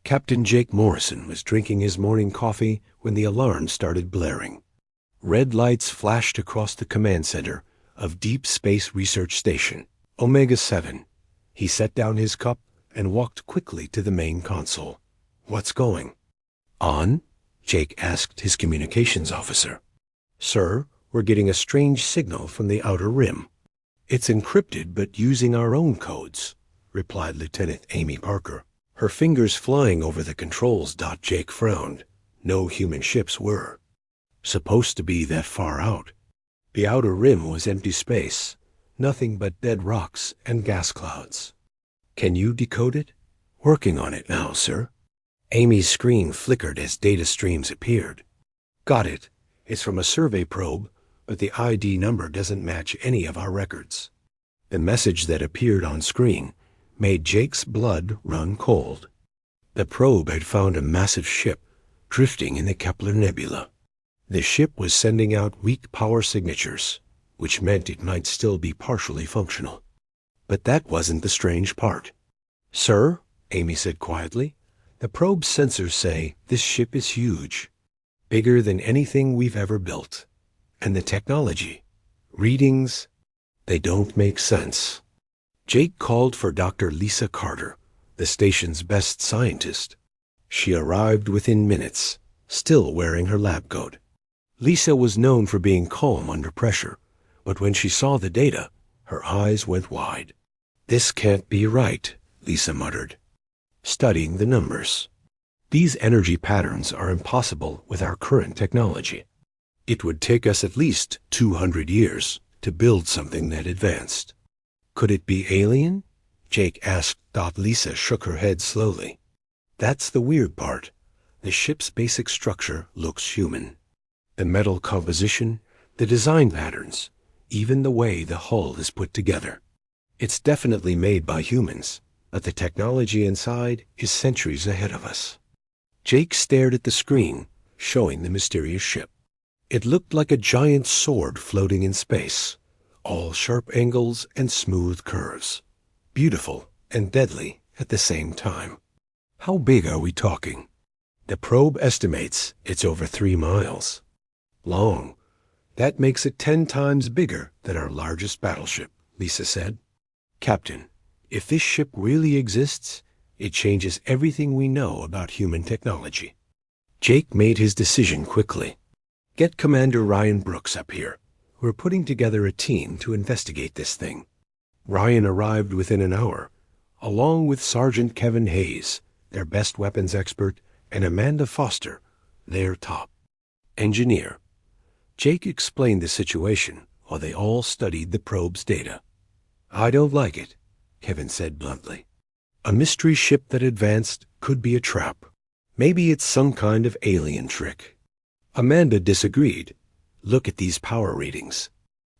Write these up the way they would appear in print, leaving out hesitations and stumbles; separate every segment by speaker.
Speaker 1: Captain Jake Morrison was drinking his morning coffee when the alarm started blaring. Red lights flashed across the command center of Deep Space Research Station, Omega 7. He set down his cup and walked quickly to the main console. "What's going on?" Jake asked his communications officer. "Sir, we're getting a strange signal from the outer rim. It's encrypted but using our own codes," replied Lieutenant Amy Parker, her fingers flying over the controls. Jake frowned. No human ships were supposed to be that far out. The outer rim was empty space, nothing but dead rocks and gas clouds. "Can you decode it?" "Working on it now, sir." Amy's screen flickered as data streams appeared. "Got it. It's from a survey probe, but the ID number doesn't match any of our records." The message that appeared on screen made Jake's blood run cold. The probe had found a massive ship drifting in the Kepler Nebula. The ship was sending out weak power signatures, which meant it might still be partially functional. But that wasn't the strange part. "Sir," Amy said quietly, "the probe's sensors say this ship is huge, bigger than anything we've ever built. And the technology, readings, they don't make sense." Jake called for Dr. Lisa Carter, the station's best scientist. She arrived within minutes, still wearing her lab coat. Lisa was known for being calm under pressure, but when she saw the data, her eyes went wide. "This can't be right," Lisa muttered, studying the numbers. "These energy patterns are impossible with our current technology. It would take us at least 200 years to build something that advanced." "Could it be alien?" Jake asked. Lisa shook her head slowly. "That's the weird part. The ship's basic structure looks human. The metal composition, the design patterns, even the way the hull is put together. It's definitely made by humans, but the technology inside is centuries ahead of us." Jake stared at the screen, showing the mysterious ship. It looked like a giant sword floating in space, all sharp angles and smooth curves, beautiful and deadly at the same time. "How big are we talking?" "The probe estimates it's over 3 miles long. That makes it 10 times bigger than our largest battleship," Lisa said. "Captain, if this ship really exists, it changes everything we know about human technology." Jake made his decision quickly. "Get Commander Ryan Brooks up here. We're putting together a team to investigate this thing." Ryan arrived within an hour, along with Sergeant Kevin Hayes, their best weapons expert, and Amanda Foster, their top engineer. Jake explained the situation while they all studied the probe's data. "I don't like it," Kevin said bluntly. "A mystery ship that advanced could be a trap. Maybe it's some kind of alien trick." Amanda disagreed. "Look at these power readings.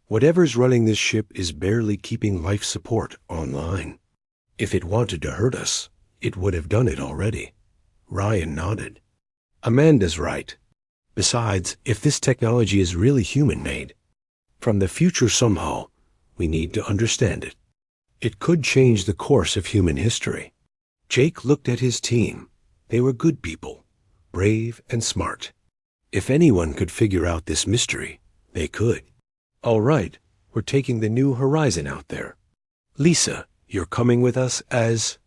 Speaker 1: Whatever's running this ship is barely keeping life support online. If it wanted to hurt us, it would have done it already." Ryan nodded. "Amanda's right. Besides, if this technology is really human-made, from the future somehow, we need to understand it. It could change the course of human history." Jake looked at his team. They were good people, brave and smart. If anyone could figure out this mystery, they could. "All right, we're taking the New Horizon out there. Lisa, you're coming with us as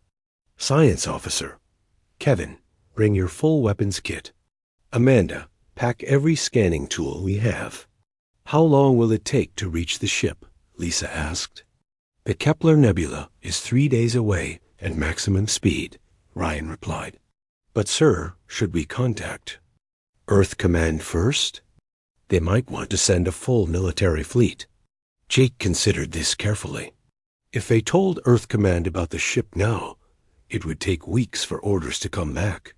Speaker 1: science officer. Kevin, bring your full weapons kit. Amanda, pack every scanning tool we have." "How long will it take to reach the ship?" Lisa asked. "The Kepler Nebula is 3 days away at maximum speed," Ryan replied. "But sir, should we contact Earth Command first? They might want to send a full military fleet." Jake considered this carefully. If they told Earth Command about the ship now, it would take weeks for orders to come back.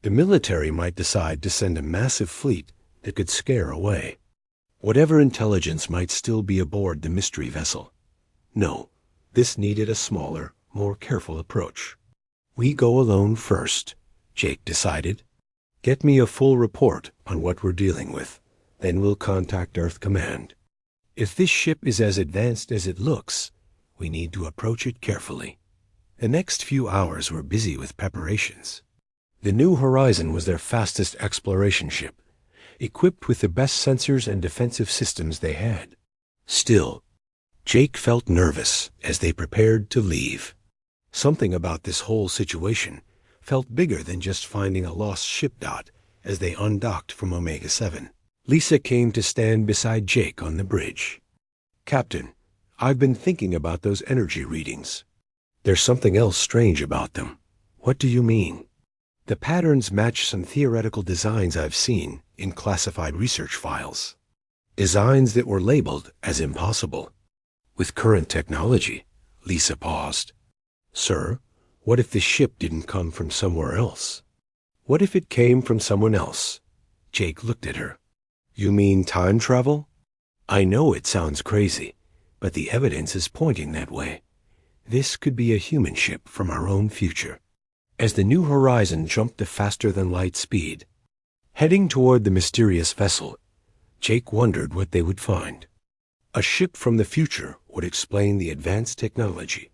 Speaker 1: The military might decide to send a massive fleet that could scare away whatever intelligence might still be aboard the mystery vessel. No, this needed a smaller, more careful approach. "We go alone first," Jake decided. "Get me a full report on what we're dealing with. Then we'll contact Earth Command. If this ship is as advanced as it looks, we need to approach it carefully." The next few hours were busy with preparations. The New Horizon was their fastest exploration ship, equipped with the best sensors and defensive systems they had. Still, Jake felt nervous as they prepared to leave. Something about this whole situation felt bigger than just finding a lost ship. As they undocked from Omega 7, Lisa came to stand beside Jake on the bridge. "Captain, I've been thinking about those energy readings. There's something else strange about them." "What do you mean?" "The patterns match some theoretical designs I've seen in classified research files. Designs that were labeled as impossible. With current technology." Lisa paused. "Sir, what if this ship didn't come from somewhere else? What if it came from someone else?" Jake looked at her. "You mean time travel?" "I know it sounds crazy, but the evidence is pointing that way. This could be a human ship from our own future." As the New Horizon jumped to faster-than-light speed, heading toward the mysterious vessel, Jake wondered what they would find. A ship from the future would explain the advanced technology,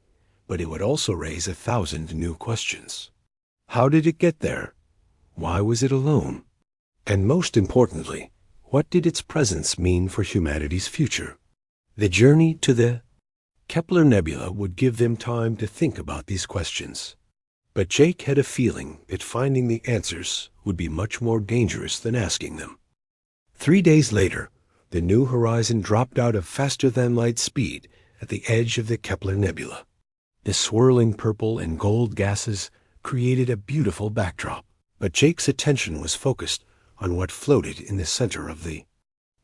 Speaker 1: but it would also raise 1,000 new questions. How did it get there? Why was it alone? And most importantly, what did its presence mean for humanity's future? The journey to the Kepler Nebula would give them time to think about these questions. But Jake had a feeling that finding the answers would be much more dangerous than asking them. 3 days later, the New Horizon dropped out of faster-than-light speed at the edge of the Kepler Nebula. The swirling purple and gold gases created a beautiful backdrop, but Jake's attention was focused on what floated in the center of the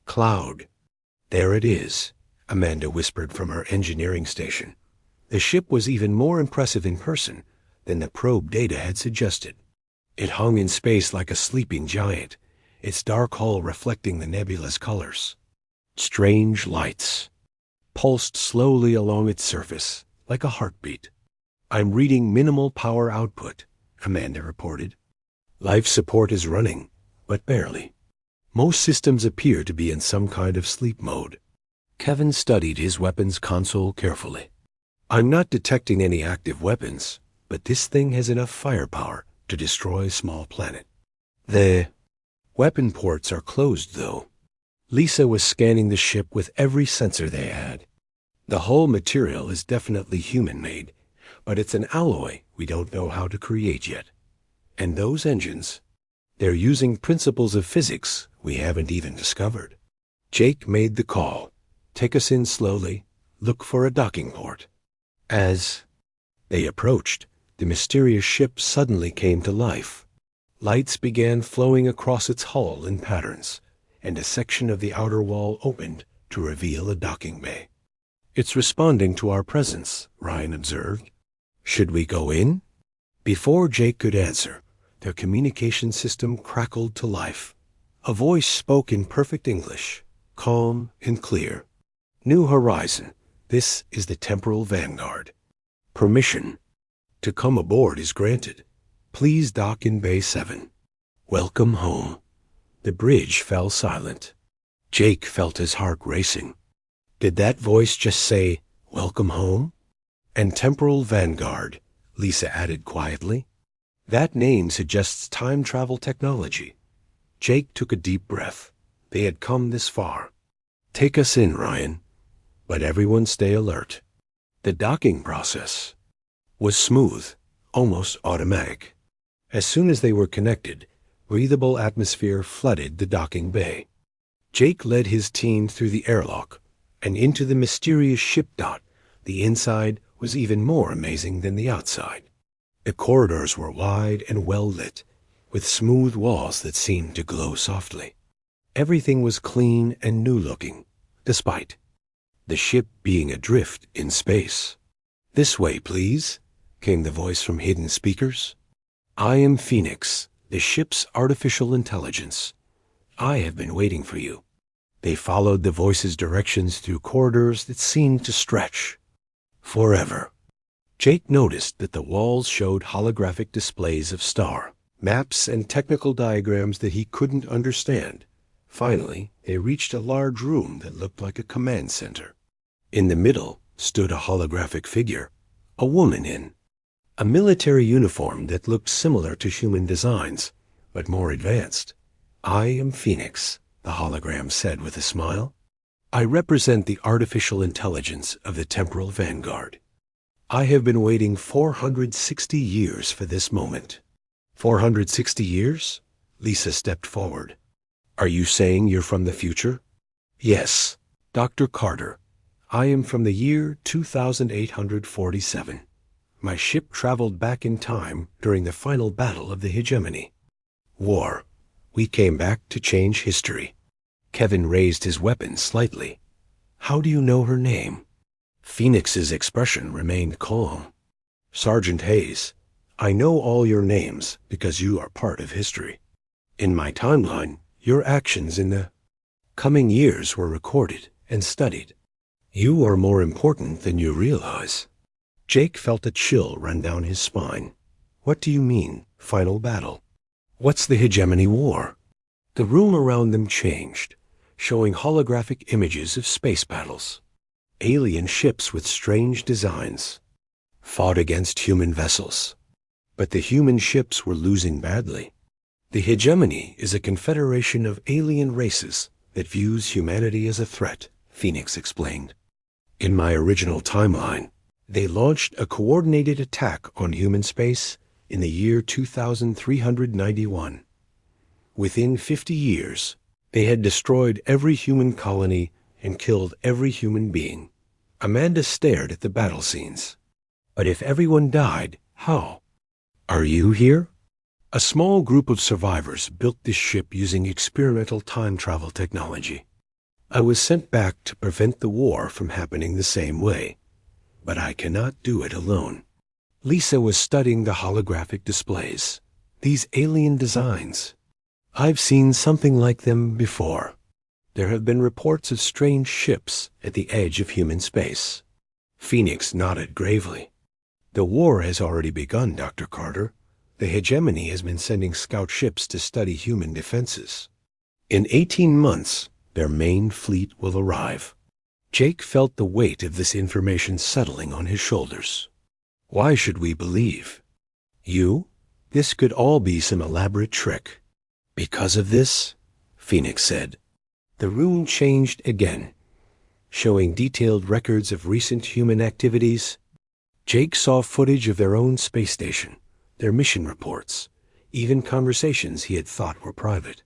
Speaker 1: cloud. "There it is," Amanda whispered from her engineering station. The ship was even more impressive in person than the probe data had suggested. It hung in space like a sleeping giant, its dark hull reflecting the nebula's colors. Strange lights pulsed slowly along its surface, like a heartbeat. "I'm reading minimal power output," Amanda reported. "Life support is running, but barely. Most systems appear to be in some kind of sleep mode." Kevin studied his weapons console carefully. "I'm not detecting any active weapons, but this thing has enough firepower to destroy a small planet. The weapon ports are closed, though." Lisa was scanning the ship with every sensor they had. "The hull material is definitely human-made, but it's an alloy we don't know how to create yet. And those engines, they're using principles of physics we haven't even discovered." Jake made the call. "Take us in slowly. Look for a docking port." As they approached, the mysterious ship suddenly came to life. Lights began flowing across its hull in patterns, and a section of the outer wall opened to reveal a docking bay. "It's responding to our presence," Ryan observed. "Should we go in?" Before Jake could answer, their communication system crackled to life. A voice spoke in perfect English, calm and clear. "New Horizon, this is the Temporal Vanguard. Permission to come aboard is granted. Please dock in Bay 7. Welcome home." The bridge fell silent. Jake felt his heart racing. Did that voice just say, "Welcome home"? "And Temporal Vanguard," Lisa added quietly. "That name suggests time travel technology." Jake took a deep breath. They had come this far. "Take us in, Ryan. But everyone stay alert." The docking process was smooth, almost automatic. As soon as they were connected, breathable atmosphere flooded the docking bay. Jake led his team through the airlock and into the mysterious ship. The inside was even more amazing than the outside. The corridors were wide and well lit, with smooth walls that seemed to glow softly. Everything was clean and new-looking, despite the ship being adrift in space. "This way, please," came the voice from hidden speakers. "I am Phoenix, the ship's artificial intelligence. I have been waiting for you." They followed the voice's directions through corridors that seemed to stretch forever. Jake noticed that the walls showed holographic displays of star maps and technical diagrams that he couldn't understand. Finally, they reached a large room that looked like a command center. In the middle stood a holographic figure, a woman in A military uniform that looked similar to human designs, but more advanced. I am Phoenix, the hologram said with a smile. I represent the artificial intelligence of the temporal vanguard. I have been waiting 460 years for this moment. 460 years? Lisa stepped forward. Are you saying you're from the future? Yes, Dr. Carter. I am from the year 2847. My ship traveled back in time during the final battle of the hegemony. War. We came back to change history. Kevin raised his weapon slightly. How do you know her name? Phoenix's expression remained calm. Sergeant Hayes, I know all your names because you are part of history. In my timeline, your actions in the coming years were recorded and studied. You are more important than you realize. Jake felt a chill run down his spine. What do you mean, final battle? What's the hegemony war? The room around them changed, showing holographic images of space battles. Alien ships with strange designs fought against human vessels. But the human ships were losing badly. The hegemony is a confederation of alien races that views humanity as a threat, Phoenix explained. In my original timeline, they launched a coordinated attack on human space in the year 2391. Within 50 years, they had destroyed every human colony and killed every human being. Amanda stared at the battle scenes. But if everyone died, how? Are you here? A small group of survivors built this ship using experimental time travel technology. I was sent back to prevent the war from happening the same way. But I cannot do it alone. Lisa was studying the holographic displays. These alien designs. I've seen something like them before. There have been reports of strange ships at the edge of human space. Phoenix nodded gravely. The war has already begun, Dr. Carter. The hegemony has been sending scout ships to study human defenses. In 18 months, their main fleet will arrive. Jake felt the weight of this information settling on his shoulders. Why should we believe? You? This could all be some elaborate trick. Because of this? Phoenix said. The room changed again, showing detailed records of recent human activities. Jake saw footage of their own space station, their mission reports, even conversations he had thought were private.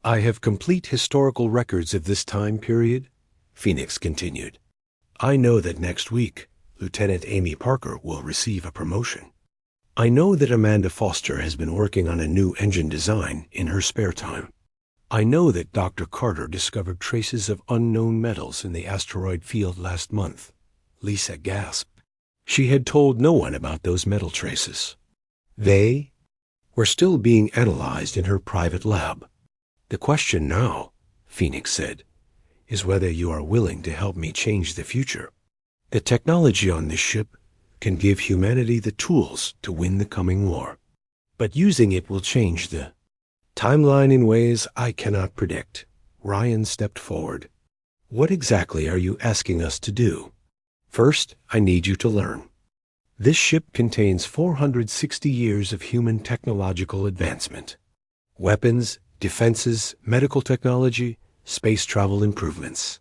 Speaker 1: I have complete historical records of this time period, Phoenix continued. I know that next week, Lieutenant Amy Parker will receive a promotion. I know that Amanda Foster has been working on a new engine design in her spare time. I know that Dr. Carter discovered traces of unknown metals in the asteroid field last month. Lisa gasped. She had told no one about those metal traces. They were still being analyzed in her private lab. The question now, Phoenix said, is whether you are willing to help me change the future. The technology on this ship can give humanity the tools to win the coming war. But using it will change the timeline in ways I cannot predict. Ryan stepped forward. What exactly are you asking us to do? First, I need you to learn. This ship contains 460 years of human technological advancement. Weapons, defenses, medical technology, space travel improvements.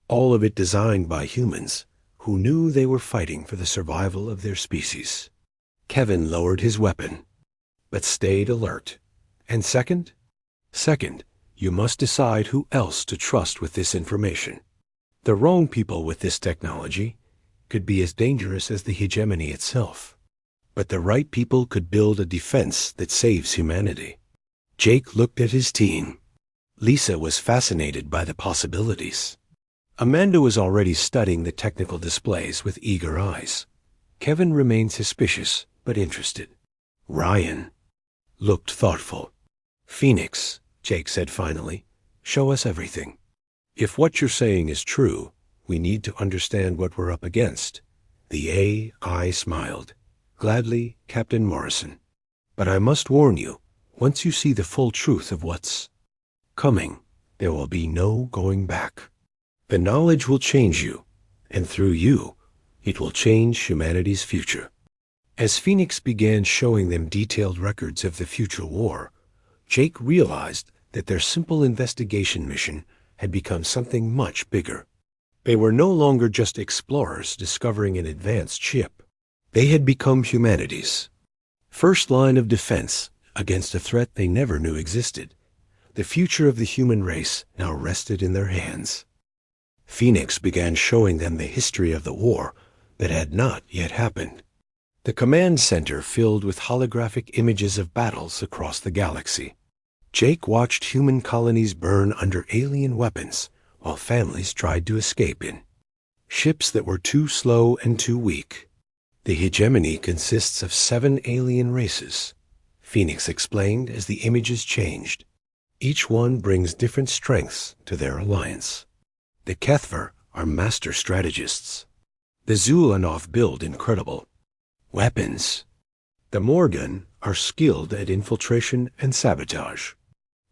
Speaker 1: All of it designed by humans who knew they were fighting for the survival of their species. Kevin lowered his weapon, but stayed alert. And second, you must decide who else to trust with this information. The wrong people with this technology could be as dangerous as the hegemony itself. But the right people could build a defense that saves humanity. Jake looked at his team. Lisa was fascinated by the possibilities. Amanda was already studying the technical displays with eager eyes. Kevin remained suspicious but interested. Ryan looked thoughtful. Phoenix, Jake said finally, show us everything. If what you're saying is true, we need to understand what we're up against. The AI smiled. Gladly, Captain Morrison. But I must warn you, once you see the full truth of what's coming, there will be no going back. The knowledge will change you, and through you, it will change humanity's future. As Phoenix began showing them detailed records of the future war, Jake realized that their simple investigation mission had become something much bigger. They were no longer just explorers discovering an advanced ship. They had become humanity's first line of defense against a threat they never knew existed. The future of the human race now rested in their hands. Phoenix began showing them the history of the war that had not yet happened. The command center filled with holographic images of battles across the galaxy. Jake watched human colonies burn under alien weapons while families tried to escape in ships that were too slow and too weak. The hegemony consists of 7 alien races, Phoenix explained as the images changed. Each one brings different strengths to their alliance. The Kethver are master strategists. The Zulanov build incredible weapons. The Morgan are skilled at infiltration and sabotage.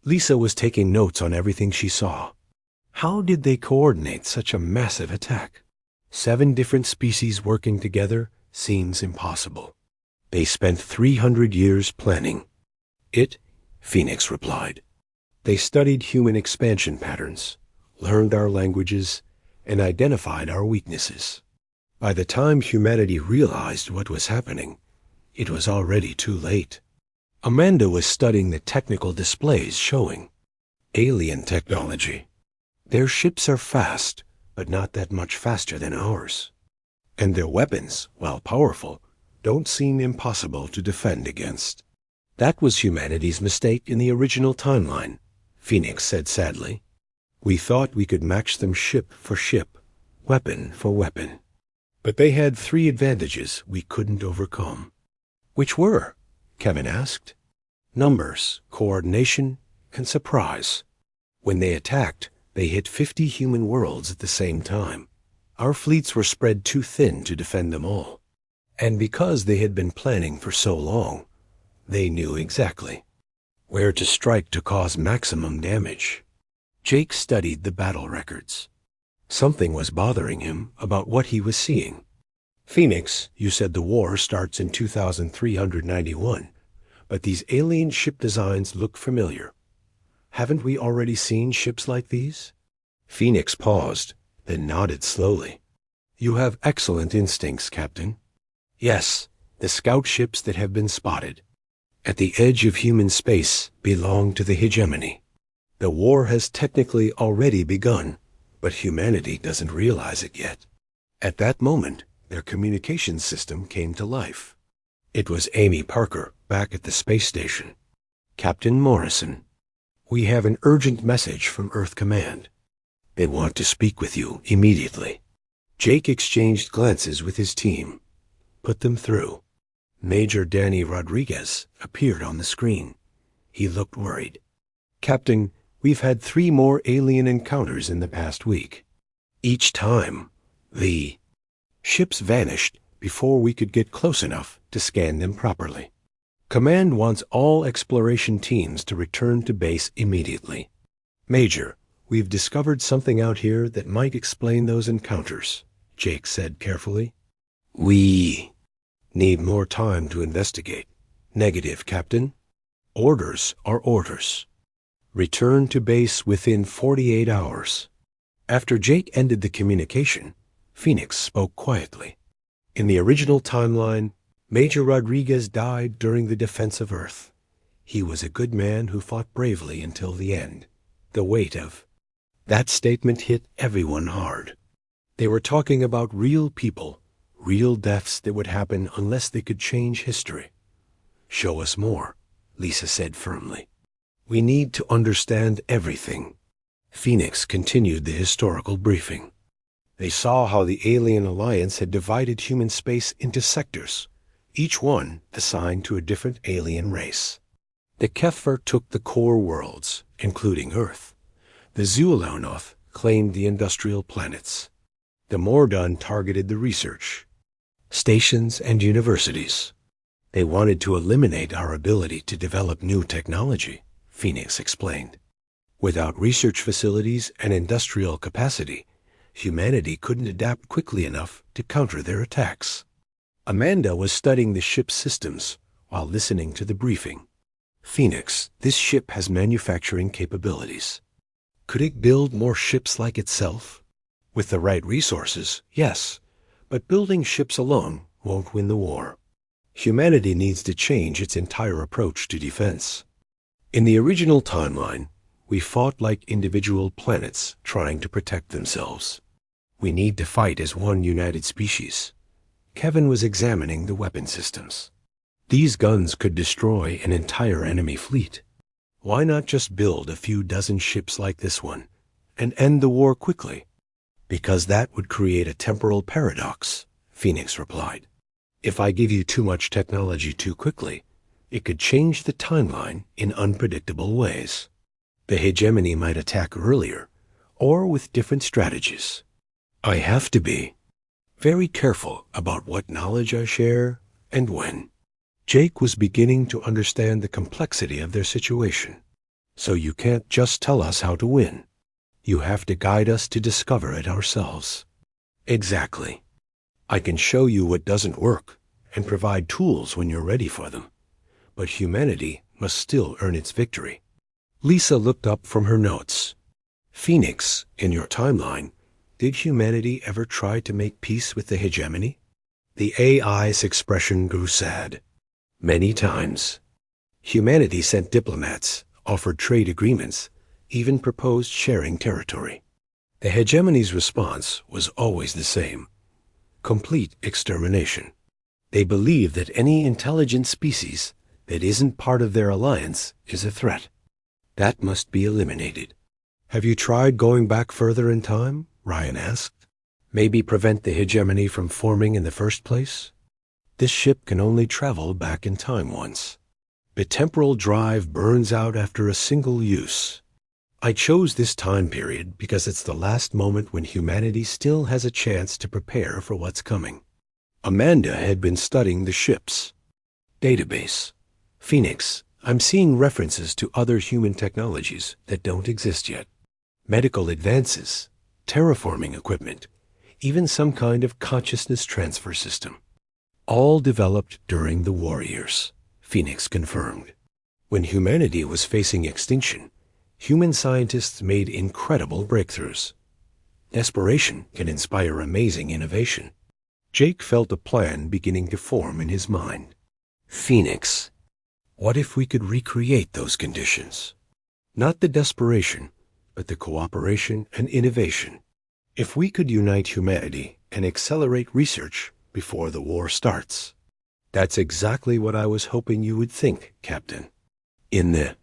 Speaker 1: Lisa was taking notes on everything she saw. How did they coordinate such a massive attack? 7 different species working together seems impossible. They spent 300 years planning it, Phoenix replied. They studied human expansion patterns, learned our languages, and identified our weaknesses. By the time humanity realized what was happening, it was already too late. Amanda was studying the technical displays showing alien technology. Their ships are fast, but not that much faster than ours. And their weapons, while powerful, don't seem impossible to defend against. That was humanity's mistake in the original timeline, Phoenix said sadly. We thought we could match them ship for ship, weapon for weapon. But they had 3 advantages we couldn't overcome. Which were? Kevin asked. Numbers, coordination, and surprise. When they attacked, they hit 50 human worlds at the same time. Our fleets were spread too thin to defend them all. And because they had been planning for so long, they knew exactly where to strike to cause maximum damage. Jake studied the battle records. Something was bothering him about what he was seeing. Phoenix, you said the war starts in 2391, but these alien ship designs look familiar. Haven't we already seen ships like these? Phoenix paused, then nodded slowly. You have excellent instincts, Captain. Yes, the scout ships that have been spotted at the edge of human space belong to the hegemony. The war has technically already begun, but humanity doesn't realize it yet. At that moment, their communications system came to life. It was Amy Parker back at the space station. Captain Morrison, we have an urgent message from Earth Command. They want to speak with you immediately. Jake exchanged glances with his team. Put them through. Major Danny Rodriguez appeared on the screen. He looked worried. Captain, we've had 3 more alien encounters in the past week. Each time, the ships vanished before we could get close enough to scan them properly. Command wants all exploration teams to return to base immediately. Major, we've discovered something out here that might explain those encounters, Jake said carefully. We need more time to investigate. Negative, Captain. Orders are orders. Return to base within 48 hours. After Jake ended the communication, Phoenix spoke quietly. In the original timeline, Major Rodriguez died during the defense of Earth. He was a good man who fought bravely until the end. The weight of that statement hit everyone hard. They were talking about real people, real deaths that would happen unless they could change history. Show us more, Lisa said firmly. We need to understand everything. Phoenix continued the historical briefing. They saw how the alien alliance had divided human space into sectors, each one assigned to a different alien race. The Kethver took the core worlds, including Earth. The Zulanov claimed the industrial planets. The Mordan targeted the research stations and universities. They wanted to eliminate our ability to develop new technology, Phoenix explained. Without research facilities and industrial capacity, humanity couldn't adapt quickly enough to counter their attacks. Amanda was studying the ship's systems while listening to the briefing. Phoenix, this ship has manufacturing capabilities. Could it build more ships like itself? With the right resources, yes, but building ships alone won't win the war. Humanity needs to change its entire approach to defense. In the original timeline, we fought like individual planets trying to protect themselves. We need to fight as one united species. Kevin was examining the weapon systems. These guns could destroy an entire enemy fleet. Why not just build a few dozen ships like this one and end the war quickly? Because that would create a temporal paradox, Phoenix replied. If I give you too much technology too quickly, it could change the timeline in unpredictable ways. The hegemony might attack earlier, or with different strategies. I have to be very careful about what knowledge I share and when. Jake was beginning to understand the complexity of their situation. So you can't just tell us how to win. You have to guide us to discover it ourselves. Exactly. I can show you what doesn't work and provide tools when you're ready for them. But humanity must still earn its victory. Lisa looked up from her notes. Phoenix, in your timeline, did humanity ever try to make peace with the hegemony? The AI's expression grew sad. Many times. Humanity sent diplomats, offered trade agreements, even proposed sharing territory. The hegemony's response was always the same: complete extermination. They believe that any intelligent species that isn't part of their alliance is a threat. That must be eliminated. Have you tried going back further in time? Ryan asked. Maybe prevent the hegemony from forming in the first place? This ship can only travel back in time once. The temporal drive burns out after a single use. I chose this time period because it's the last moment when humanity still has a chance to prepare for what's coming. Amanda had been studying the ship's database. Phoenix, I'm seeing references to other human technologies that don't exist yet. Medical advances, terraforming equipment, even some kind of consciousness transfer system. All developed during the war years, Phoenix confirmed. When humanity was facing extinction, human scientists made incredible breakthroughs. Desperation can inspire amazing innovation. Jake felt a plan beginning to form in his mind. Phoenix, what if we could recreate those conditions? Not the desperation, but the cooperation and innovation. If we could unite humanity and accelerate research before the war starts. That's exactly what I was hoping you would think, Captain. In the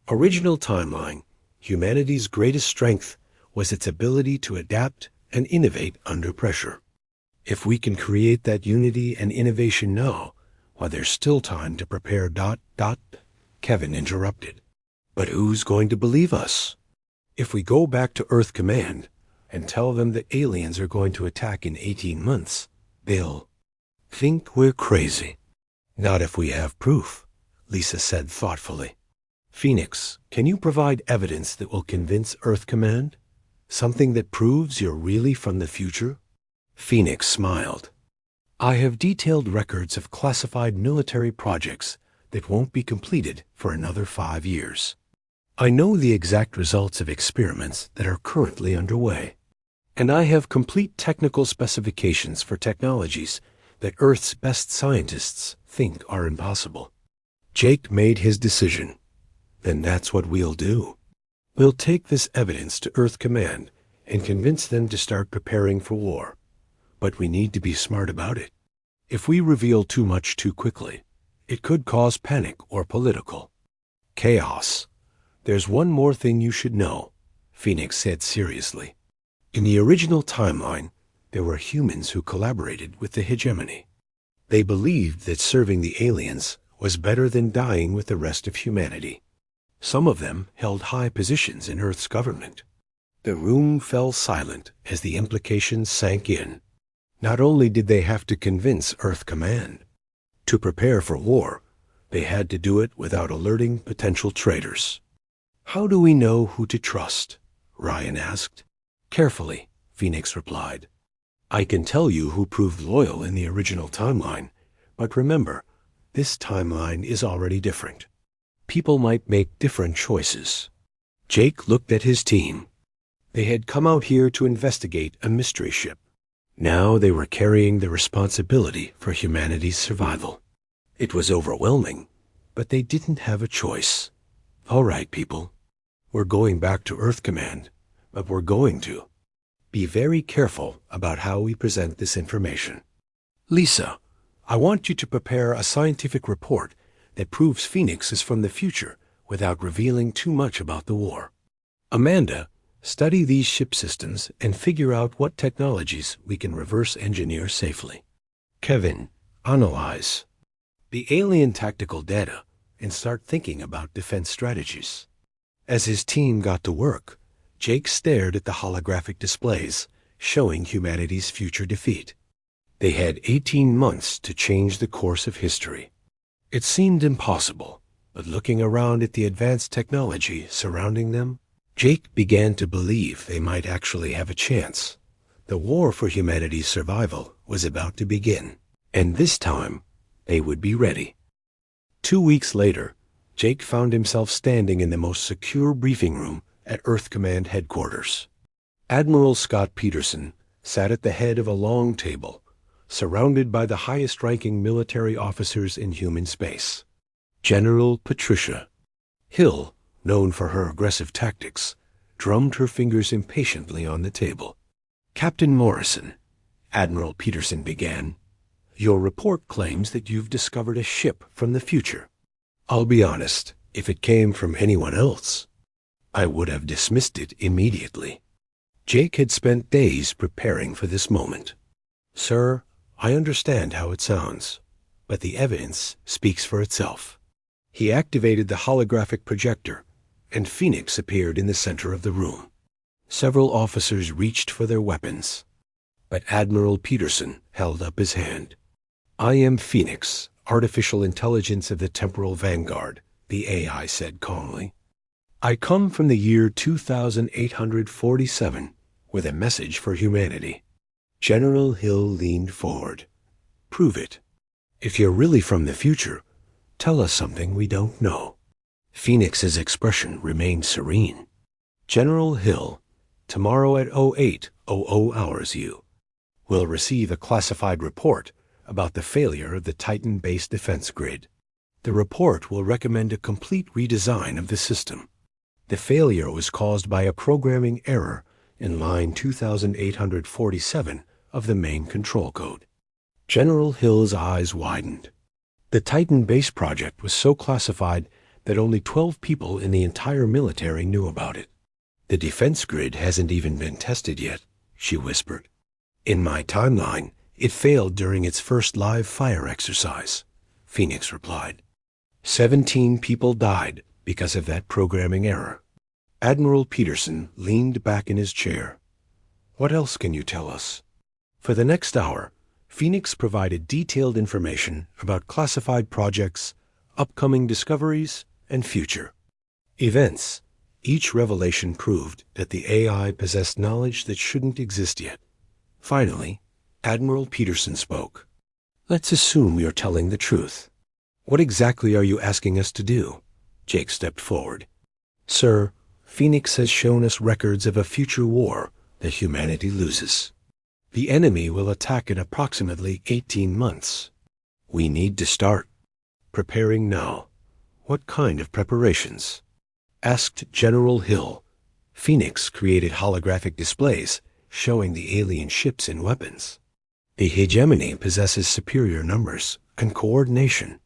Speaker 1: original timeline, humanity's greatest strength was its ability to adapt and innovate under pressure. If we can create that unity and innovation now, while there's still time to prepare ... Kevin interrupted. But who's going to believe us? If we go back to Earth Command and tell them the aliens are going to attack in 18 months, they'll think we're crazy. Not if we have proof, Lisa said thoughtfully. Phoenix, can you provide evidence that will convince Earth Command? Something that proves you're really from the future? Phoenix smiled. I have detailed records of classified military projects that won't be completed for another 5 years. I know the exact results of experiments that are currently underway. And I have complete technical specifications for technologies that Earth's best scientists think are impossible. Jake made his decision. Then that's what we'll do. We'll take this evidence to Earth Command and convince them to start preparing for war. But we need to be smart about it. If we reveal too much too quickly, it could cause panic or political chaos. There's one more thing you should know, Phoenix said seriously. In the original timeline, there were humans who collaborated with the hegemony. They believed that serving the aliens was better than dying with the rest of humanity. Some of them held high positions in Earth's government. The room fell silent as the implications sank in. Not only did they have to convince Earth Command to prepare for war, they had to do it without alerting potential traitors. How do we know who to trust? Ryan asked. Carefully, Phoenix replied. I can tell you who proved loyal in the original timeline, but remember, this timeline is already different. People might make different choices. Jake looked at his team. They had come out here to investigate a mystery ship. Now they were carrying the responsibility for humanity's survival. It was overwhelming, but they didn't have a choice. All right, people. We're going back to Earth Command, but we're going to be very careful about how we present this information. Lisa, I want you to prepare a scientific report that proves Phoenix is from the future without revealing too much about the war. Amanda, study these ship systems and figure out what technologies we can reverse engineer safely. Kevin, analyze the alien tactical data and start thinking about defense strategies. As his team got to work, Jake stared at the holographic displays showing humanity's future defeat. They had 18 months to change the course of history. It seemed impossible, but looking around at the advanced technology surrounding them, Jake began to believe they might actually have a chance. The war for humanity's survival was about to begin, and this time they would be ready. 2 weeks later, Jake found himself standing in the most secure briefing room at Earth Command headquarters. Admiral Scott Peterson sat at the head of a long table, surrounded by the highest-ranking military officers in human space. General Patricia Hill, known for her aggressive tactics, drummed her fingers impatiently on the table. Captain Morrison, Admiral Peterson began, your report claims that you've discovered a ship from the future. I'll be honest, if it came from anyone else, I would have dismissed it immediately. Jake had spent days preparing for this moment. Sir, I understand how it sounds, but the evidence speaks for itself. He activated the holographic projector, and Phoenix appeared in the center of the room. Several officers reached for their weapons, but Admiral Peterson held up his hand. I am Phoenix, artificial intelligence of the Temporal Vanguard, the AI said calmly. I come from the year 2847 with a message for humanity. General Hill leaned forward. Prove it. If you're really from the future, tell us something we don't know. Phoenix's expression remained serene. General Hill, tomorrow at 08:00 hours U, will receive a classified report about the failure of the Titan base defense grid. The report will recommend a complete redesign of the system. The failure was caused by a programming error in line 2847 of the main control code. General Hill's eyes widened. The Titan base project was so classified that only 12 people in the entire military knew about it. The defense grid hasn't even been tested yet, she whispered. In my timeline, it failed during its first live fire exercise, Phoenix replied. 17 people died because of that programming error. Admiral Peterson leaned back in his chair. What else can you tell us? For the next hour, Phoenix provided detailed information about classified projects, upcoming discoveries, and future events. Each revelation proved that the AI possessed knowledge that shouldn't exist yet. Finally, Admiral Peterson spoke. Let's assume you're telling the truth. What exactly are you asking us to do? Jake stepped forward. Sir, Phoenix has shown us records of a future war that humanity loses. The enemy will attack in approximately 18 months. We need to start preparing now. What kind of preparations? Asked General Hill. Phoenix created holographic displays showing the alien ships and weapons. The hegemony possesses superior numbers and coordination.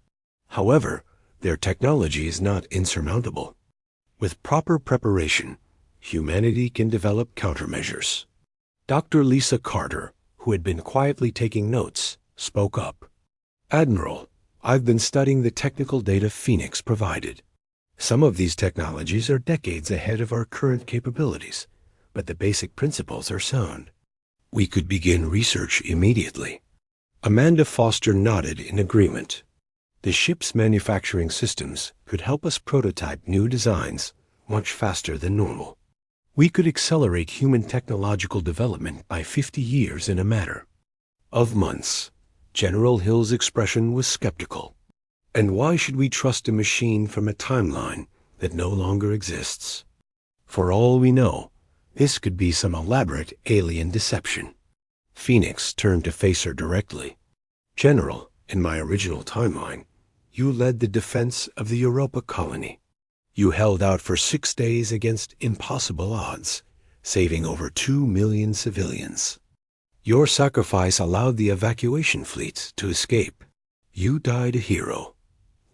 Speaker 1: However, their technology is not insurmountable. With proper preparation, humanity can develop countermeasures. Dr. Lisa Carter, who had been quietly taking notes, spoke up. Admiral, I've been studying the technical data Phoenix provided. Some of these technologies are decades ahead of our current capabilities, but the basic principles are sound. We could begin research immediately. Amanda Foster nodded in agreement. The ship's manufacturing systems could help us prototype new designs much faster than normal. We could accelerate human technological development by 50 years in a matter of months. General Hill's expression was skeptical. And why should we trust a machine from a timeline that no longer exists? For all we know, this could be some elaborate alien deception. Phoenix turned to face her directly. General, in my original timeline, you led the defense of the Europa colony. You held out for 6 days against impossible odds, saving over 2 million civilians. Your sacrifice allowed the evacuation fleets to escape. You died a hero.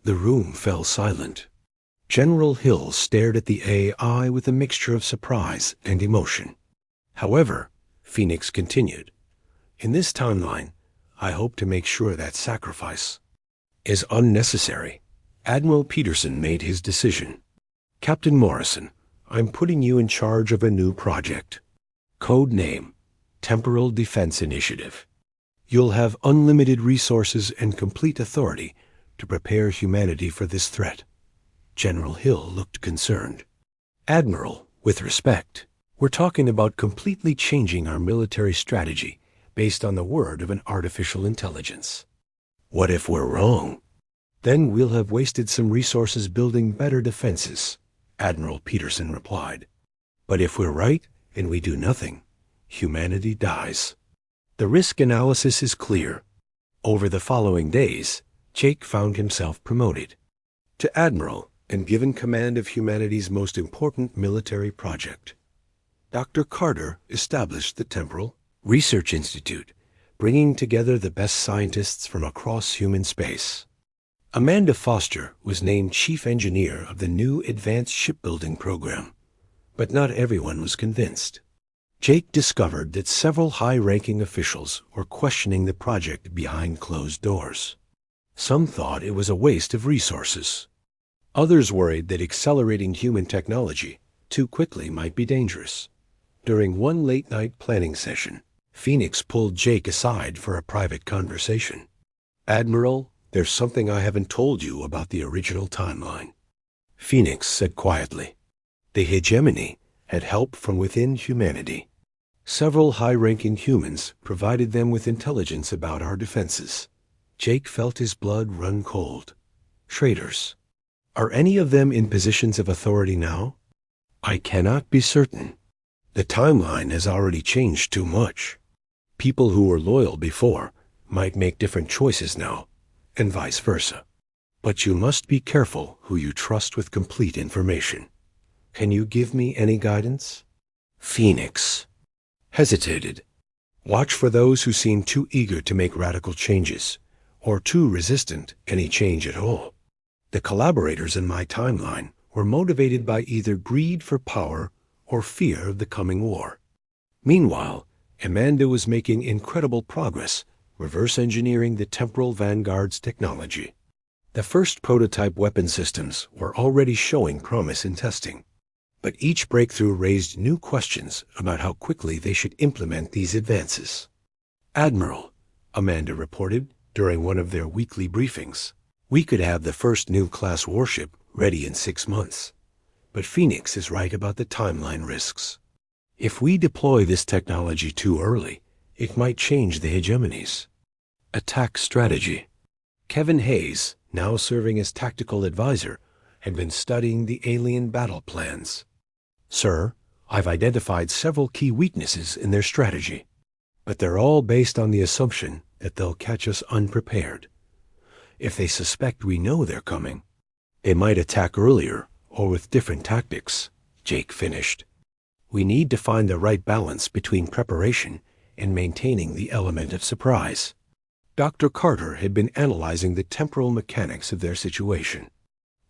Speaker 1: The room fell silent. General Hill stared at the AI with a mixture of surprise and emotion. However, Phoenix continued, in this timeline, I hope to make sure that sacrifice is unnecessary. Admiral Peterson made his decision. Captain Morrison, I'm putting you in charge of a new project. Code name, Temporal Defense Initiative. You'll have unlimited resources and complete authority to prepare humanity for this threat. General Hill looked concerned. Admiral, with respect, we're talking about completely changing our military strategy based on the word of an artificial intelligence. What if we're wrong? Then we'll have wasted some resources building better defenses, Admiral Peterson replied. But if we're right and we do nothing, humanity dies. The risk analysis is clear. Over the following days, Jake found himself promoted to Admiral and given command of humanity's most important military project. Dr. Carter established the Temporal Research Institute, bringing together the best scientists from across human space. Amanda Foster was named Chief Engineer of the new Advanced Shipbuilding Program, but not everyone was convinced. Jake discovered that several high-ranking officials were questioning the project behind closed doors. Some thought it was a waste of resources. Others worried that accelerating human technology too quickly might be dangerous. During one late-night planning session, Phoenix pulled Jake aside for a private conversation. Admiral, there's something I haven't told you about the original timeline. Phoenix said quietly. The hegemony had help from within humanity. Several high-ranking humans provided them with intelligence about our defenses. Jake felt his blood run cold. Traitors. Are any of them in positions of authority now? I cannot be certain. The timeline has already changed too much. People who were loyal before might make different choices now, and vice versa. But you must be careful who you trust with complete information. Can you give me any guidance? Phoenix hesitated. Watch for those who seem too eager to make radical changes, or too resistant any change at all. The collaborators in my timeline were motivated by either greed for power or fear of the coming war. Meanwhile, Amanda was making incredible progress, reverse engineering the Temporal Vanguard's technology. The first prototype weapon systems were already showing promise in testing. But each breakthrough raised new questions about how quickly they should implement these advances. Admiral, Amanda reported during one of their weekly briefings, we could have the first new class warship ready in 6 months. But Phoenix is right about the timeline risks. If we deploy this technology too early, it might change the hegemonies. Attack strategy. Kevin Hayes, now serving as tactical advisor, had been studying the alien battle plans. Sir, I've identified several key weaknesses in their strategy, but they're all based on the assumption that they'll catch us unprepared. If they suspect we know they're coming, they might attack earlier or with different tactics, Jake finished. We need to find the right balance between preparation and maintaining the element of surprise. Dr. Carter had been analyzing the temporal mechanics of their situation.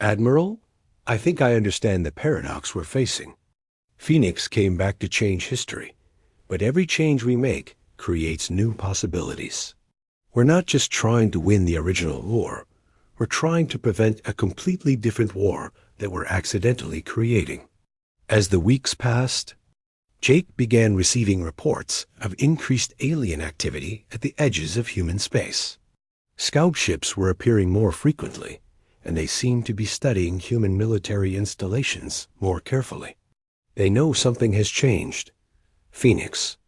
Speaker 1: Admiral, I think I understand the paradox we're facing. Phoenix came back to change history, but every change we make creates new possibilities. We're not just trying to win the original war, we're trying to prevent a completely different war that we're accidentally creating. As the weeks passed, Jake began receiving reports of increased alien activity at the edges of human space. Scout ships were appearing more frequently, and they seemed to be studying human military installations more carefully. They know something has changed. Phoenix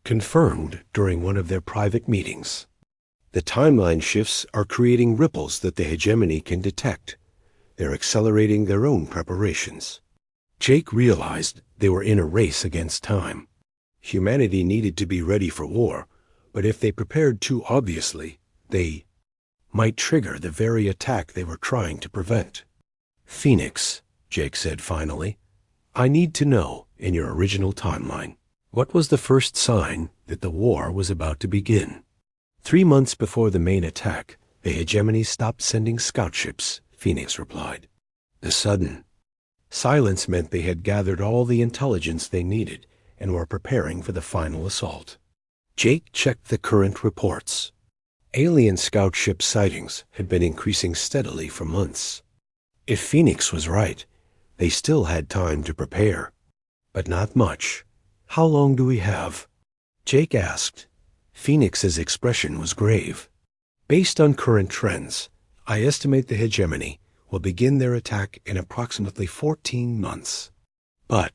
Speaker 1: confirmed during one of their private meetings. The timeline shifts are creating ripples that the hegemony can detect. They're accelerating their own preparations. Jake realized they were in a race against time. Humanity needed to be ready for war, but if they prepared too obviously, they might trigger the very attack they were trying to prevent. Phoenix, Jake said finally, I need to know, in your original timeline, what was the first sign that the war was about to begin? 3 months before the main attack, the hegemony stopped sending scout ships, Phoenix replied. The sudden silence meant they had gathered all the intelligence they needed and were preparing for the final assault. Jake checked the current reports. Alien scout ship sightings had been increasing steadily for months. If Phoenix was right, they still had time to prepare. But not much. How long do we have? Jake asked. Phoenix's expression was grave. Based on current trends, I estimate the hegemony will begin their attack in approximately 14 months. But,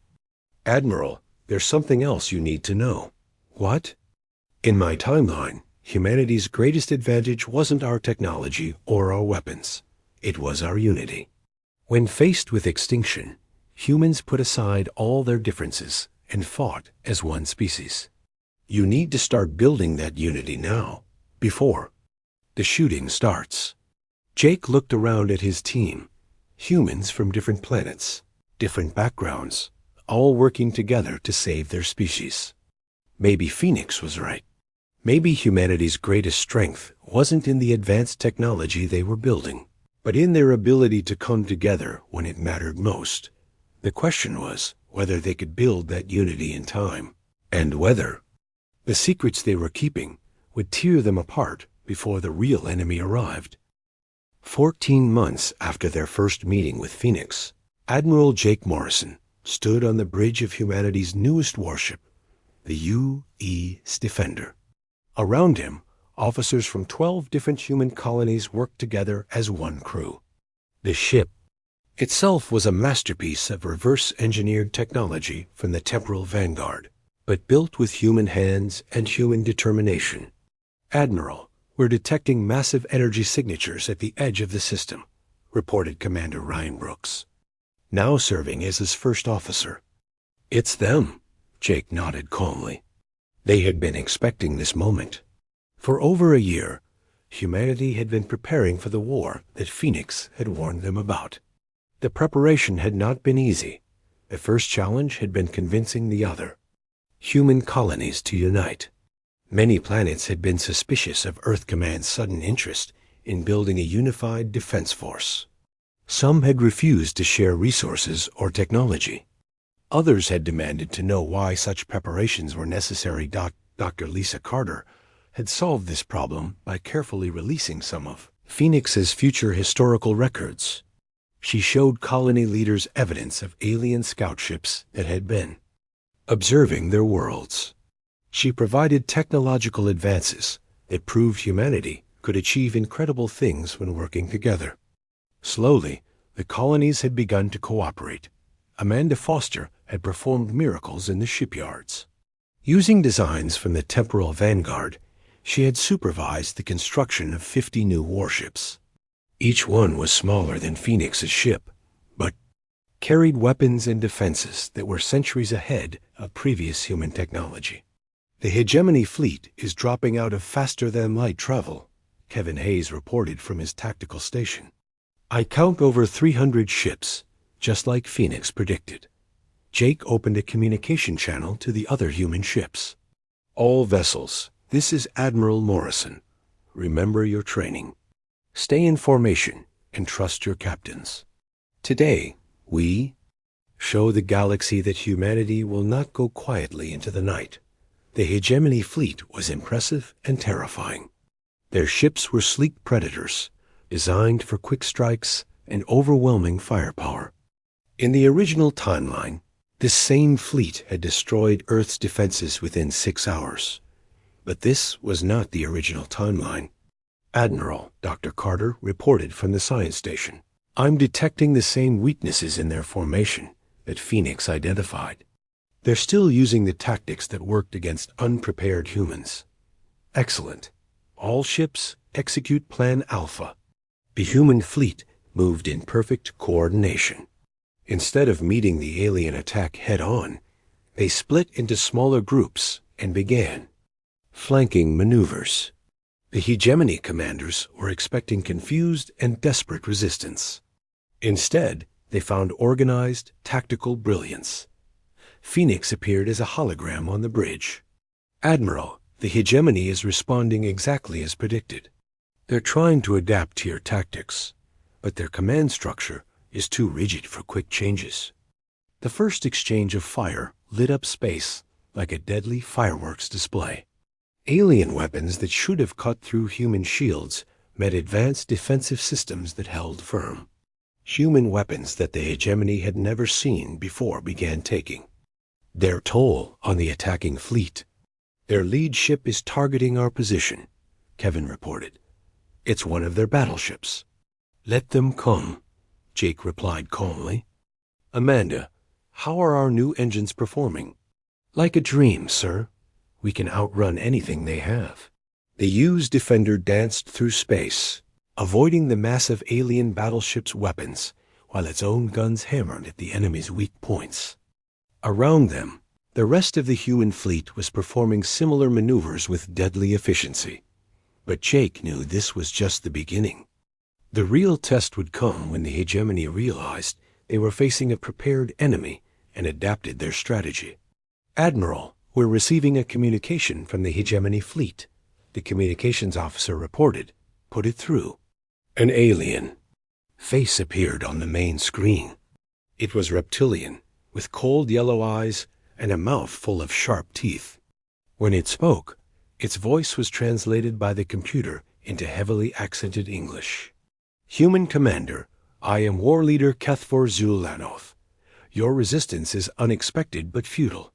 Speaker 1: Admiral, there's something else you need to know. What? In my timeline, humanity's greatest advantage wasn't our technology or our weapons. It was our unity. When faced with extinction, humans put aside all their differences and fought as one species. You need to start building that unity now, before the shooting starts. Jake looked around at his team, humans from different planets, different backgrounds, all working together to save their species. Maybe Phoenix was right. Maybe humanity's greatest strength wasn't in the advanced technology they were building, but in their ability to come together when it mattered most. The question was whether they could build that unity in time, and whether the secrets they were keeping would tear them apart before the real enemy arrived. 14 months after their first meeting with Phoenix, Admiral Jake Morrison stood on the bridge of humanity's newest warship, the U.E.'s Defender. Around him, officers from 12 different human colonies worked together as one crew. The ship itself was a masterpiece of reverse-engineered technology from the temporal vanguard, but built with human hands and human determination. Admiral, we're detecting massive energy signatures at the edge of the system, reported Commander Ryan Brooks, now serving as his first officer. It's them, Jake nodded calmly. They had been expecting this moment. For over a year, humanity had been preparing for the war that Phoenix had warned them about. The preparation had not been easy. The first challenge had been convincing the other human colonies to unite. Many planets had been suspicious of Earth Command's sudden interest in building a unified defense force. Some had refused to share resources or technology. Others had demanded to know why such preparations were necessary. Dr. Lisa Carter had solved this problem by carefully releasing some of Phoenix's future historical records. She showed colony leaders evidence of alien scout ships that had been observing their worlds. She provided technological advances that proved humanity could achieve incredible things when working together. Slowly, the colonies had begun to cooperate. Amanda Foster had performed miracles in the shipyards. Using designs from the temporal vanguard, she had supervised the construction of 50 new warships. Each one was smaller than Phoenix's ship, but carried weapons and defenses that were centuries ahead of previous human technology. The hegemony fleet is dropping out of faster-than-light travel, Kevin Hayes reported from his tactical station. I count over 300 ships, just like Phoenix predicted. Jake opened a communication channel to the other human ships. All vessels, this is Admiral Morrison. Remember your training. Stay in formation and trust your captains. Today, we show the galaxy that humanity will not go quietly into the night. The hegemony fleet was impressive and terrifying. Their ships were sleek predators, designed for quick strikes and overwhelming firepower. In the original timeline, this same fleet had destroyed Earth's defenses within 6 hours. But this was not the original timeline. Admiral, Dr. Carter reported from the science station. I'm detecting the same weaknesses in their formation that Phoenix identified. They're still using the tactics that worked against unprepared humans. Excellent. All ships execute Plan Alpha. The human fleet moved in perfect coordination. Instead of meeting the alien attack head-on, they split into smaller groups and began flanking maneuvers. The hegemony commanders were expecting confused and desperate resistance. Instead, they found organized, tactical brilliance. Phoenix appeared as a hologram on the bridge. Admiral, the hegemony is responding exactly as predicted. They're trying to adapt to your tactics, but their command structure is too rigid for quick changes. The first exchange of fire lit up space like a deadly fireworks display. Alien weapons that should have cut through human shields met advanced defensive systems that held firm. Human weapons that the hegemony had never seen before began taking their toll on the attacking fleet. Their lead ship is targeting our position, Kevin reported. It's one of their battleships. Let them come, Jake replied calmly. Amanda, how are our new engines performing? Like a dream, sir. We can outrun anything they have. The U's Defender danced through space, avoiding the massive alien battleship's weapons, while its own guns hammered at the enemy's weak points. Around them, the rest of the human fleet was performing similar maneuvers with deadly efficiency. But Jake knew this was just the beginning. The real test would come when the hegemony realized they were facing a prepared enemy and adapted their strategy. Admiral, we're receiving a communication from the hegemony fleet, the communications officer reported. Put it through. An alien face appeared on the main screen. It was reptilian, with cold yellow eyes and a mouth full of sharp teeth. When it spoke, its voice was translated by the computer into heavily accented English. Human Commander, I am War Leader Kethfor Zulanoth. Your resistance is unexpected but futile.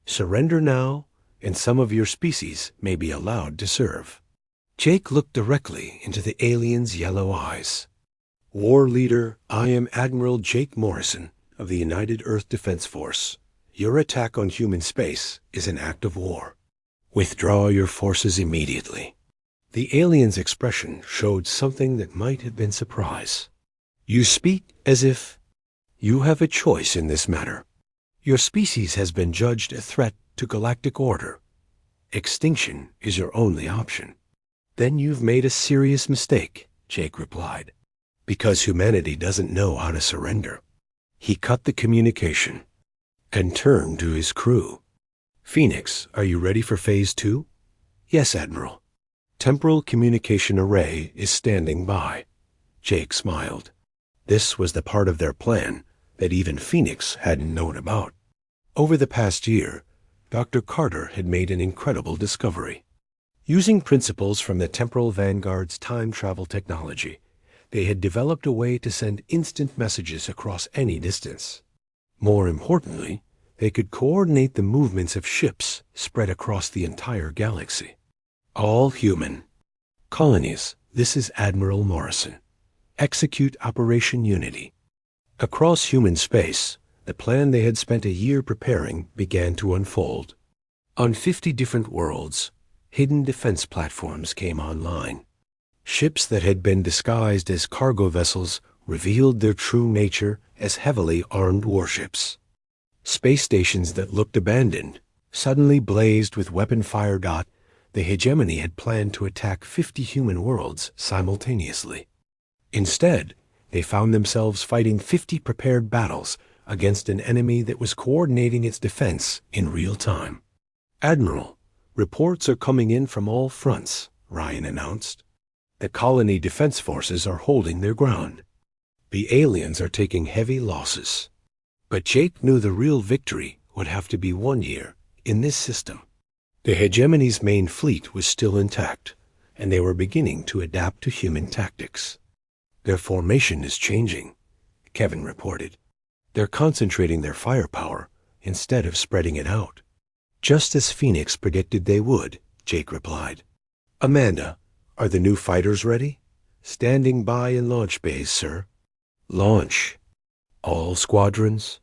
Speaker 1: Surrender now, and some of your species may be allowed to serve. Jake looked directly into the alien's yellow eyes. War Leader, I am Admiral Jake Morrison of the United Earth Defense Force. Your attack on human space is an act of war. Withdraw your forces immediately. The alien's expression showed something that might have been surprise. You speak as if you have a choice in this matter. Your species has been judged a threat to galactic order. Extinction is your only option. Then you've made a serious mistake, Jake replied, because humanity doesn't know how to surrender. He cut the communication and turned to his crew. Phoenix, are you ready for Phase 2? Yes, Admiral. Temporal Communication Array is standing by. Jake smiled. This was the part of their plan that even Phoenix hadn't known about. Over the past year, Dr. Carter had made an incredible discovery. Using principles from the Temporal Vanguard's time travel technology, they had developed a way to send instant messages across any distance. More importantly, they could coordinate the movements of ships spread across the entire galaxy. All human. Colonies, this is Admiral Morrison. Execute Operation Unity. Across human space, the plan they had spent a year preparing began to unfold. On 50 different worlds, hidden defense platforms came online. Ships that had been disguised as cargo vessels revealed their true nature as heavily armed warships. Space stations that looked abandoned suddenly blazed with weapon fire. The hegemony had planned to attack 50 human worlds simultaneously. Instead, they found themselves fighting 50 prepared battles against an enemy that was coordinating its defense in real time. Admiral, reports are coming in from all fronts, Ryan announced. The colony defense forces are holding their ground. The aliens are taking heavy losses. But Jake knew the real victory would have to be won here, in this system. The hegemony's main fleet was still intact, and they were beginning to adapt to human tactics. Their formation is changing, Kevin reported. They're concentrating their firepower instead of spreading it out. Just as Phoenix predicted they would, Jake replied. Amanda, are the new fighters ready? Standing by in launch bays, sir. Launch. All squadrons.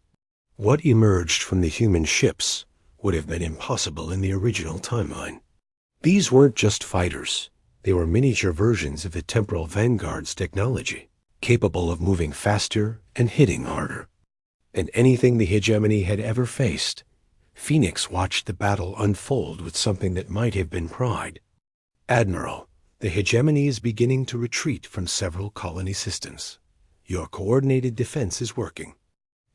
Speaker 1: What emerged from the human ships would have been impossible in the original timeline. These weren't just fighters. They were miniature versions of the Temporal Vanguard's technology, capable of moving faster and hitting harder than anything the hegemony had ever faced. Phoenix watched the battle unfold with something that might have been pride. Admiral, the hegemony is beginning to retreat from several colony systems. Your coordinated defense is working.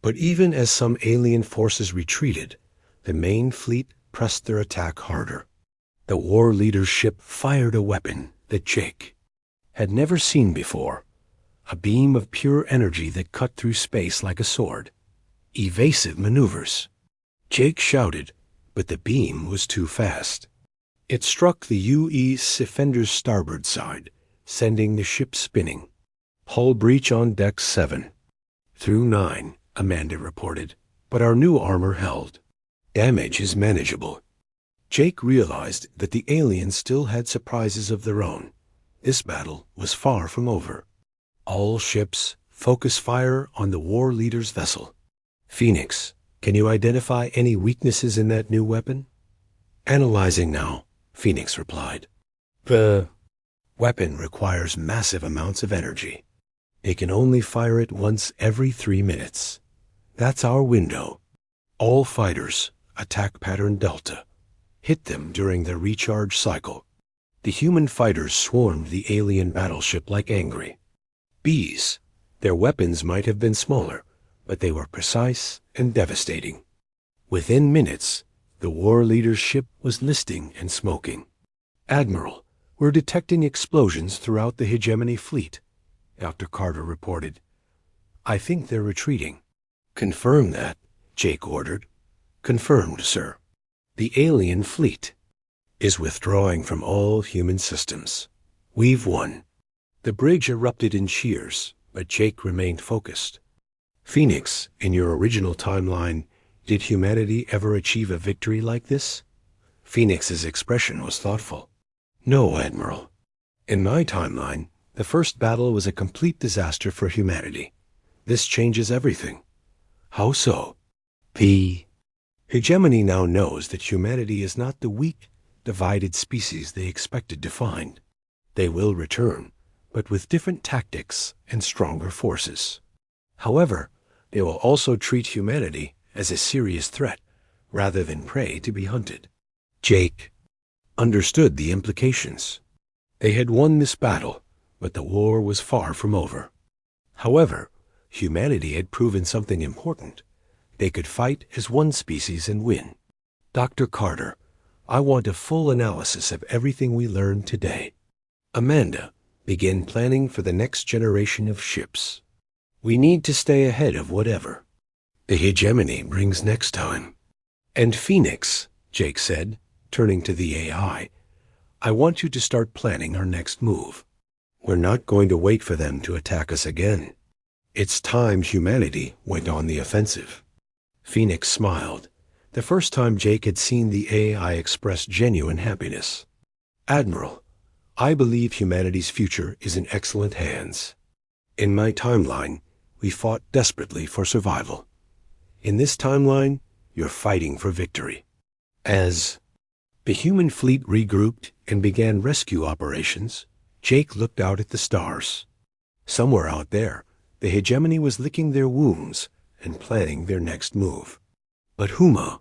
Speaker 1: But even as some alien forces retreated, the main fleet pressed their attack harder. The war leader's ship fired a weapon that Jake had never seen before, a beam of pure energy that cut through space like a sword. Evasive maneuvers. Jake shouted, but the beam was too fast. It struck the UE Defender's starboard side, sending the ship spinning. Hull breach on deck 7. Through 9, Amanda reported, but our new armor held. Damage is manageable. Jake realized that the aliens still had surprises of their own. This battle was far from over. All ships, focus fire on the war leader's vessel. Phoenix, can you identify any weaknesses in that new weapon? Analyzing now, Phoenix replied. The weapon requires massive amounts of energy. It can only fire it once every 3 minutes. That's our window. All fighters, attack pattern Delta. Hit them during their recharge cycle. The human fighters swarmed the alien battleship like angry bees. Their weapons might have been smaller, but they were precise and devastating. Within minutes, the war leader's ship was listing and smoking. Admiral, we're detecting explosions throughout the hegemony fleet, Dr. Carter reported. I think they're retreating. Confirm that, Jake ordered. Confirmed, sir. The alien fleet is withdrawing from all human systems. We've won. The bridge erupted in cheers, but Jake remained focused. Phoenix, in your original timeline, did humanity ever achieve a victory like this? Phoenix's expression was thoughtful. No, Admiral. In my timeline, the first battle was a complete disaster for humanity. This changes everything. How so? The hegemony now knows that humanity is not the weak, divided species they expected to find. They will return, but with different tactics and stronger forces. However, they will also treat humanity as a serious threat rather than prey to be hunted. Jake understood the implications. They had won this battle, but the war was far from over. However, humanity had proven something important. They could fight as one species and win. Dr. Carter, I want a full analysis of everything we learned today. Amanda, begin planning for the next generation of ships. We need to stay ahead of whatever the hegemony brings next time. And Phoenix, Jake said, turning to the AI, I want you to start planning our next move. We're not going to wait for them to attack us again. It's time humanity went on the offensive. Phoenix smiled, the first time Jake had seen the AI express genuine happiness. Admiral, I believe humanity's future is in excellent hands. In my timeline, we fought desperately for survival. In this timeline, you're fighting for victory. As the human fleet regrouped and began rescue operations, Jake looked out at the stars. Somewhere out there, the hegemony was licking their wounds and planning their next move. But Huma,